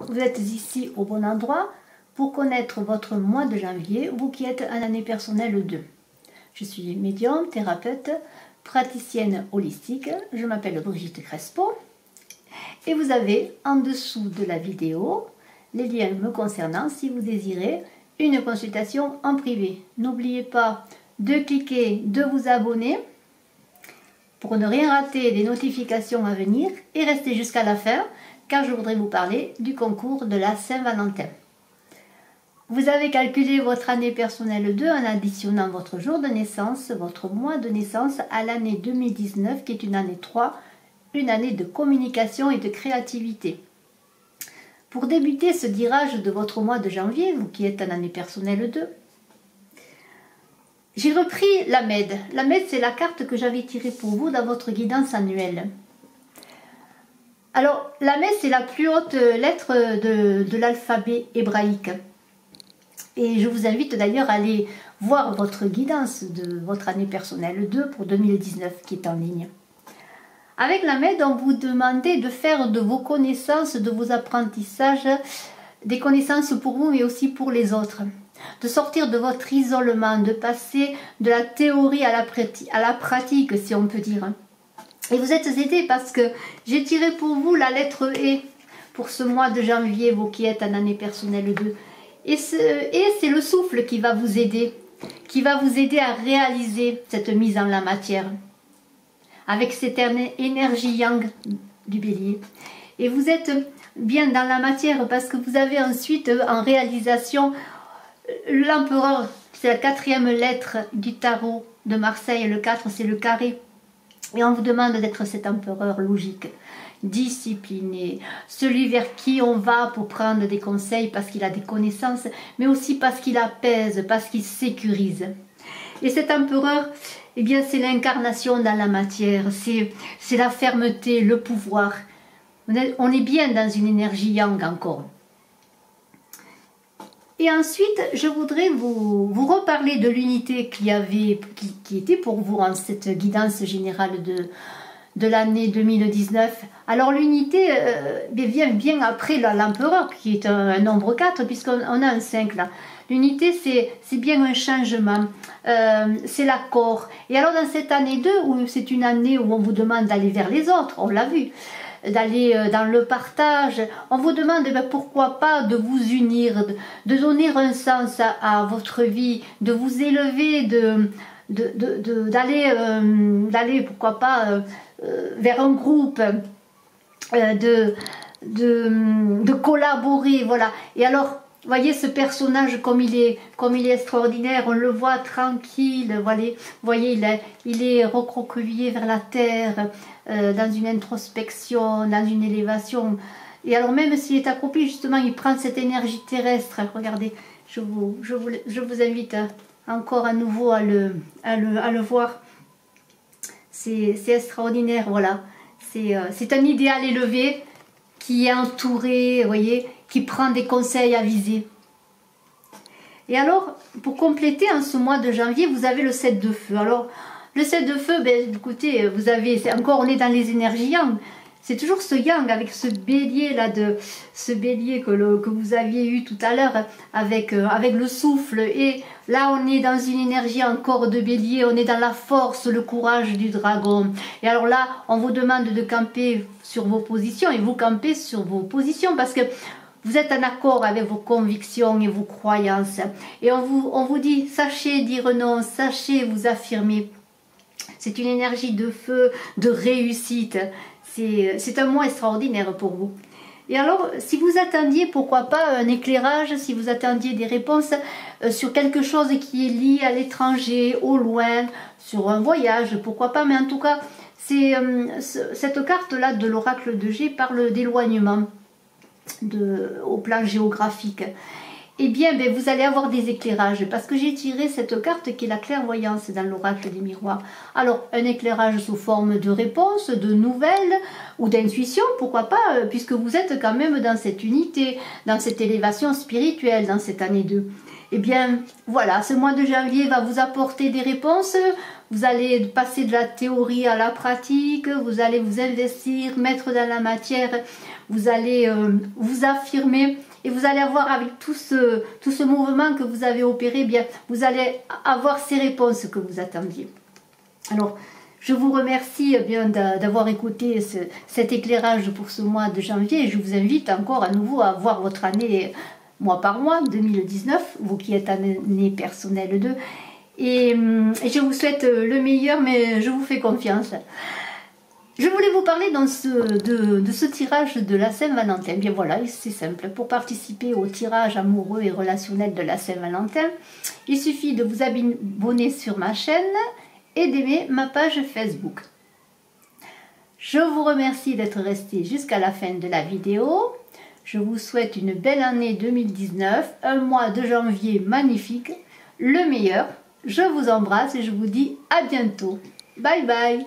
Vous êtes ici au bon endroit pour connaître votre mois de janvier, vous qui êtes en année personnelle 2. Je suis médium, thérapeute, praticienne holistique, je m'appelle Brigitte Crespo et vous avez en dessous de la vidéo les liens me concernant si vous désirez une consultation en privé. N'oubliez pas de cliquer, de vous abonner pour ne rien rater des notifications à venir et restez jusqu'à la fin car je voudrais vous parler du concours de la Saint-Valentin. Vous avez calculé votre année personnelle 2 en additionnant votre jour de naissance, votre mois de naissance à l'année 2019 qui est une année 3, une année de communication et de créativité. Pour débuter ce tirage de votre mois de janvier, vous qui êtes en année personnelle 2, j'ai repris la MED. La MED, c'est la carte que j'avais tirée pour vous dans votre guidance annuelle. Alors, la MED, c'est la plus haute lettre de l'alphabet hébraïque. Et je vous invite d'ailleurs à aller voir votre guidance de votre année personnelle 2 pour 2019 qui est en ligne. Avec la MED, on vous demandait de faire de vos connaissances, de vos apprentissages, des connaissances pour vous mais aussi pour les autres. De sortir de votre isolement, de passer de la théorie à la pratique, si on peut dire. Et vous êtes aidés parce que j'ai tiré pour vous la lettre E pour ce mois de janvier, vous qui êtes en année personnelle 2. Et c'est le souffle qui va vous aider à réaliser cette mise en la matière. Avec cette énergie yang du bélier. Et vous êtes bien dans la matière parce que vous avez ensuite en réalisation l'empereur, c'est la 4e lettre du tarot de Marseille, le 4 c'est le carré. Et on vous demande d'être cet empereur logique, discipliné, celui vers qui on va pour prendre des conseils parce qu'il a des connaissances, mais aussi parce qu'il apaise, parce qu'il sécurise. Et cet empereur, eh bien, c'est l'incarnation dans la matière, c'est la fermeté, le pouvoir. On est bien dans une énergie yang encore. Et ensuite, je voudrais vous reparler de l'unité qui était pour vous en cette guidance générale de l'année 2019. Alors l'unité vient bien après l'empereur, qui est un nombre 4, puisqu'on a un 5 là. L'unité, c'est bien un changement, c'est l'accord. Et alors dans cette année 2, où c'est une année où on vous demande d'aller vers les autres, on l'a vu, d'aller dans le partage, on vous demande pourquoi pas de vous unir, de donner un sens à votre vie, de vous élever, d'aller pourquoi pas vers un groupe, de collaborer, voilà. Et alors, voyez ce personnage comme il est extraordinaire, on le voit tranquille, voyez, il est recroquevillé vers la terre, dans une introspection, dans une élévation. Et alors même s'il est accroupi, justement, il prend cette énergie terrestre. Regardez, je vous invite encore à nouveau à le voir. C'est extraordinaire, voilà. C'est un idéal élevé qui est entouré, vous voyez, qui prend des conseils avisés. Et alors, pour compléter, en ce mois de janvier, vous avez le 7 de feu. Alors, le 7 de feu, ben, écoutez, vous avez, on est dans les énergies yang. C'est toujours ce yang avec ce bélier là, ce bélier que vous aviez eu tout à l'heure avec le souffle. Et là, on est dans une énergie encore de bélier, on est dans la force, le courage du dragon. Et alors là, on vous demande de camper sur vos positions et vous campez sur vos positions parce que vous êtes en accord avec vos convictions et vos croyances. Et on vous dit, sachez dire non, sachez vous affirmer. C'est une énergie de feu, de réussite. C'est un mois extraordinaire pour vous. Et alors, si vous attendiez, pourquoi pas, un éclairage, si vous attendiez des réponses sur quelque chose qui est lié à l'étranger, au loin, sur un voyage, pourquoi pas, mais en tout cas, cette carte-là de l'oracle de G parle d'éloignement au plan géographique. Eh bien, vous allez avoir des éclairages parce que j'ai tiré cette carte qui est la clairvoyance dans l'oracle des miroirs. Alors, un éclairage sous forme de réponse, de nouvelles ou d'intuition, pourquoi pas, puisque vous êtes quand même dans cette unité, dans cette élévation spirituelle, dans cette année 2. Eh bien, voilà, ce mois de janvier va vous apporter des réponses. Vous allez passer de la théorie à la pratique, vous allez vous investir, mettre dans la matière, vous allez vous affirmer et vous allez avoir avec tout ce mouvement que vous avez opéré, eh bien, vous allez avoir ces réponses que vous attendiez. Alors, je vous remercie bien d'avoir écouté cet éclairage pour ce mois de janvier et je vous invite encore à nouveau à voir votre année mois par mois, 2019, vous qui êtes année personnelle 2. Et je vous souhaite le meilleur, mais je vous fais confiance. Je voulais vous parler de ce tirage de la Saint-Valentin. Bien voilà, c'est simple. Pour participer au tirage amoureux et relationnel de la Saint-Valentin, il suffit de vous abonner sur ma chaîne et d'aimer ma page Facebook. Je vous remercie d'être resté jusqu'à la fin de la vidéo. Je vous souhaite une belle année 2019, un mois de janvier magnifique, le meilleur. Je vous embrasse et je vous dis à bientôt. Bye bye.